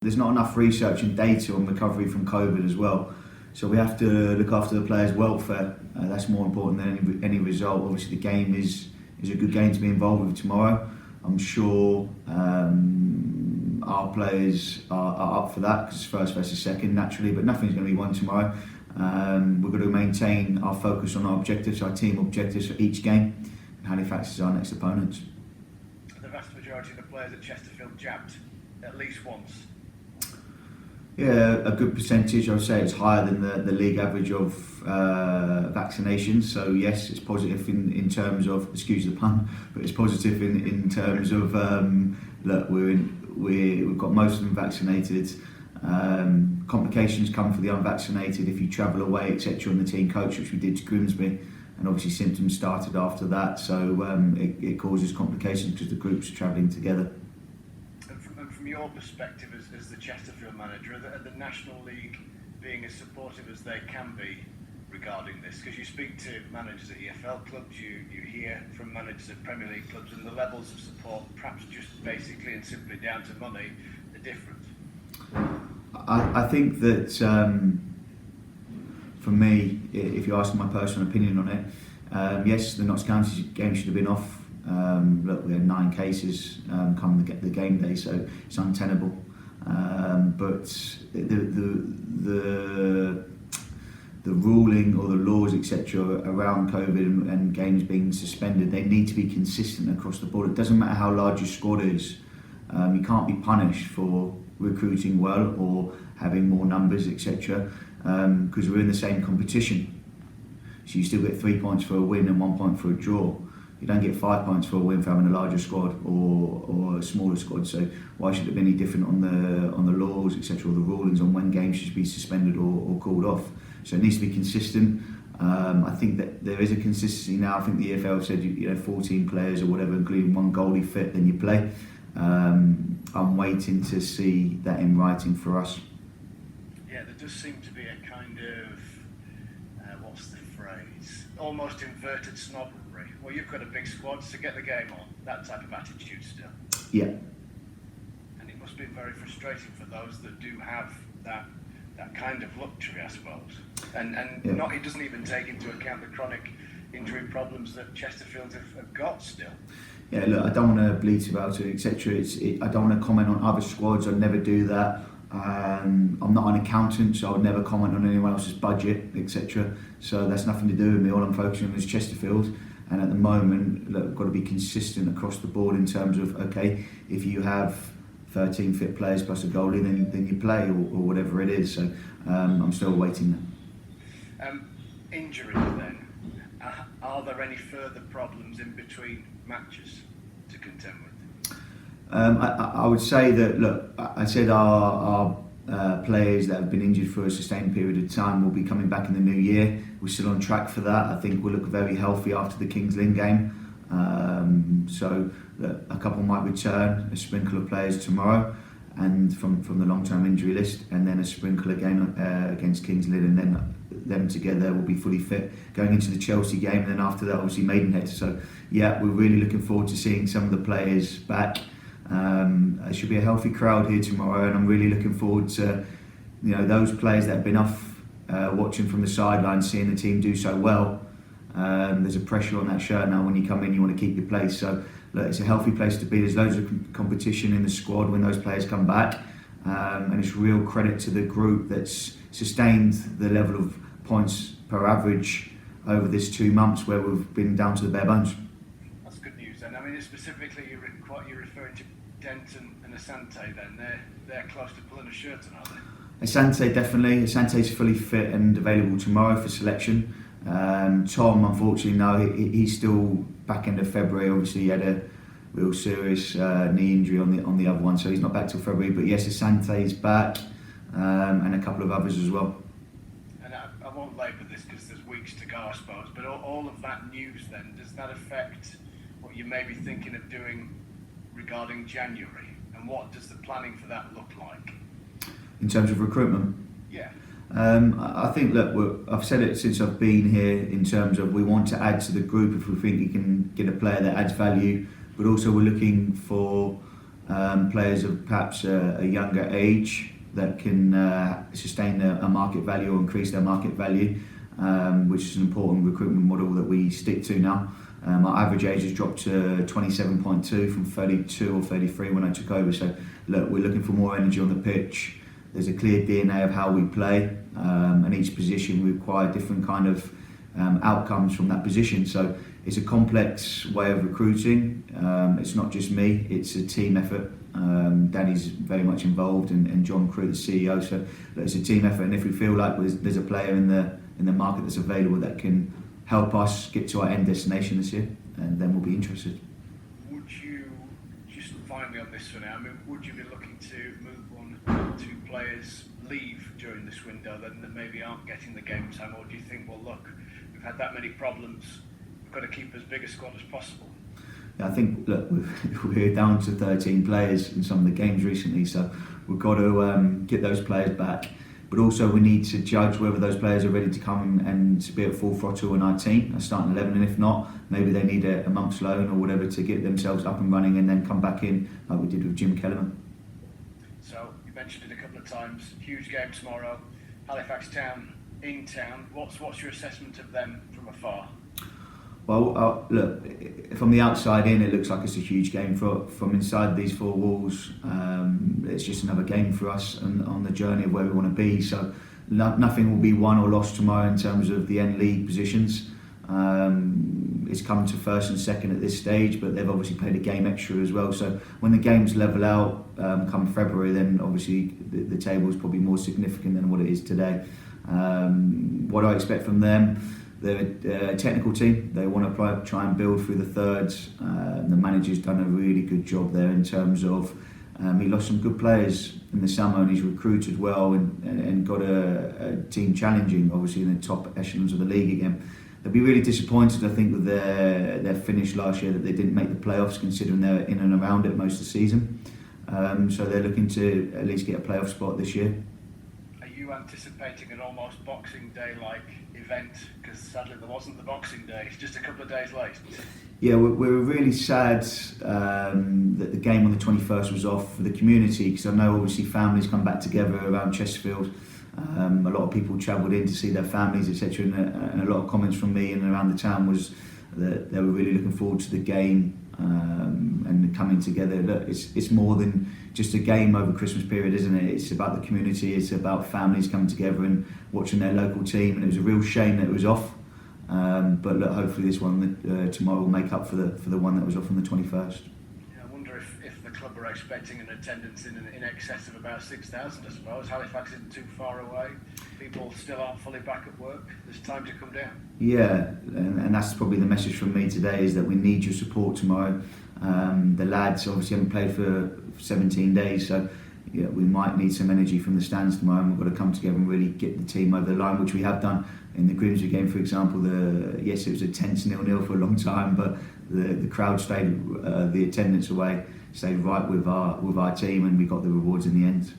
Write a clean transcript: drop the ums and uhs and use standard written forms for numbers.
There's not enough research and data on recovery from COVID as well. So we have to look after the players' welfare. That's more important than any result. Obviously, the game is a good game to be involved with tomorrow. I'm sure our players are up for that because it's first versus second naturally, but nothing's going to be won tomorrow. We're going to maintain our focus on our objectives, our team objectives for each game. Halifax is our next opponent. The vast majority of the players at Chesterfield jabbed at least once. Yeah, a good percentage. I would say it's higher than the league average of vaccinations. So yes, it's positive in terms of, excuse the pun, but it's positive in terms of look, we've got most of them vaccinated. Complications come for the unvaccinated if you travel away, etc. On the team coach, which we did to Grimsby, and obviously symptoms started after that. So it causes complications because the groups are travelling together. And from your perspective as the Chesterfield manager, are the National League being as supportive as they can be regarding this? Because you speak to managers at EFL clubs, you hear from managers at Premier League clubs, and the levels of support, perhaps just basically and simply down to money, are different. I think that for me, if you ask my personal opinion on it, yes, the Notts County game should have been off. Look, we had 9 cases come the game day, so it's untenable. But the ruling or the laws, etc., around COVID and games being suspended, they need to be consistent across the board. It doesn't matter how large your squad is. You can't be punished for recruiting well or having more numbers, etc., because we're in the same competition. So you still get 3 points for a win and 1 point for a draw. You don't get 5 points for a win for having a larger squad or a smaller squad. So why should it be any different on the laws, etc., or the rulings on when games should be suspended or called off? So it needs to be consistent. I think that there is a consistency now. I think the EFL said 14 players or whatever, including 1 goalie fit, then you play. I'm waiting to see that in writing for us. Yeah, there does seem to be a kind of, what's the phrase, almost inverted snobbery. Well, you've got a big squad, so get the game on. That type of attitude still. Yeah. And it must be very frustrating for those that do have that kind of luxury, I suppose. And yeah. It doesn't even take into account the chronic injury problems that Chesterfield have got still. Yeah, look, I don't want to bleat about it, etc. I don't want to comment on other squads. I'd never do that. I'm not an accountant, so I would never comment on anyone else's budget, etc. So that's nothing to do with me. All I'm focusing on is Chesterfield. And at the moment, look, we've got to be consistent across the board in terms of, okay, if you have 13 fit players plus a goalie, then you play or whatever it is. So I'm still waiting there. Injuries then. Are there any further problems in between matches to contend with? I would say that, look, I said our players that have been injured for a sustained period of time will be coming back in the new year. We're still on track for that. I think we'll look very healthy after the Kings Lynn game. So look, a couple might return, a sprinkle of players tomorrow, and from the long-term injury list, and then a sprinkle again against Kings Lynn, and then them together will be fully fit going into the Chelsea game, and then after that obviously Maidenhead. So yeah, we're really looking forward to seeing some of the players back. It should be a healthy crowd here tomorrow, and I'm really looking forward to those players that have been off watching from the sidelines, seeing the team do so well. There's a pressure on that shirt now. When you come in, you want to keep your place. So look, it's a healthy place to be. There's loads of competition in the squad when those players come back, and it's real credit to the group that's sustained the level of points per average over this 2 months where we've been down to the bare bones. That's good news then. I mean, specifically you're referring to Denton and Asante then. They're close to pulling a shirt on, aren't they? Asante, definitely. Asante's fully fit and available tomorrow for selection. Tom, unfortunately, no, he's still back end of February. Obviously, he had a real serious knee injury on the other one, so he's not back till February. But yes, Asante's back, and a couple of others as well. And I won't labour this because there's weeks to go, I suppose. But all of that news, then, does that affect what you may be thinking of doing regarding January? And what does the planning for that look like? In terms of recruitment? Yeah. I think, look, I've said it since I've been here in terms of we want to add to the group if we think we can get a player that adds value, but also we're looking for players of perhaps a younger age that can sustain a market value or increase their market value, which is an important recruitment model that we stick to now. Our average age has dropped to 27.2 from 32 or 33 when I took over. So look, we're looking for more energy on the pitch. There's a clear DNA of how we play, and each position we require different kind of outcomes from that position. So it's a complex way of recruiting. It's not just me, it's a team effort. Danny's very much involved, and John Crew, the CEO. So it's a team effort, and if we feel like there's a player in the market that's available that can help us get to our end destination this year, and then we'll be interested. Would you, just finally on this for now, I mean, would you be looking to move one or two players leave during this window that maybe aren't getting the game time, or do you think, well, look, we've had that many problems, we've got to keep as big a squad as possible? Yeah, I think, look, we're down to 13 players in some of the games recently, so we've got to get those players back. But also we need to judge whether those players are ready to come and be at full throttle in our team, a starting 11, and if not, maybe they need a month's loan or whatever to get themselves up and running and then come back in like we did with Jim Kellerman. So you mentioned it a couple of times, huge game tomorrow, Halifax Town in town. What's your assessment of them from afar? Well, look, from the outside in, it looks like it's a huge game. From inside these four walls, it's just another game for us on the journey of where we want to be. So nothing will be won or lost tomorrow in terms of the end league positions. It's come to first and second at this stage, but they've obviously played a game extra as well. So when the games level out come February, then obviously the table is probably more significant than what it is today. What do I expect from them? They're a technical team. They want to try and build through the thirds. The manager's done a really good job there in terms of he lost some good players in the summer, and he's recruited well and got a team challenging, obviously in the top echelons of the league again. They'll be really disappointed, I think, with their finish last year, that they didn't make the playoffs, considering they're in and around it most of the season. So they're looking to at least get a playoff spot this year. Are you anticipating an almost Boxing Day-like event? Because sadly there wasn't the Boxing Day, it's just a couple of days late. Yeah, we're really sad that the game on the 21st was off for the community, because I know obviously families come back together around Chesterfield. A lot of people travelled in to see their families, etc. And a lot of comments from me and around the town was that they were really looking forward to the game and coming together. Look, it's more than just a game over Christmas period, isn't it? It's about the community, it's about families coming together and watching their local team, and it was a real shame that it was off. But look, hopefully this one tomorrow will make up for the one that was off on the 21st. Yeah, I wonder if the club are expecting an attendance in excess of about 6,000, I suppose. Halifax isn't too far away. People still aren't fully back at work. There's time to come down. Yeah, and that's probably the message from me today, is that we need your support tomorrow. The lads obviously haven't played for 17 days, so yeah, we might need some energy from the stands tomorrow, and we've got to come together and really get the team over the line, which we have done. In the Grimsby game, for example, yes, it was a tense 0-0 for a long time, but the crowd stayed, the attendance away, stayed right with our team, and we got the rewards in the end.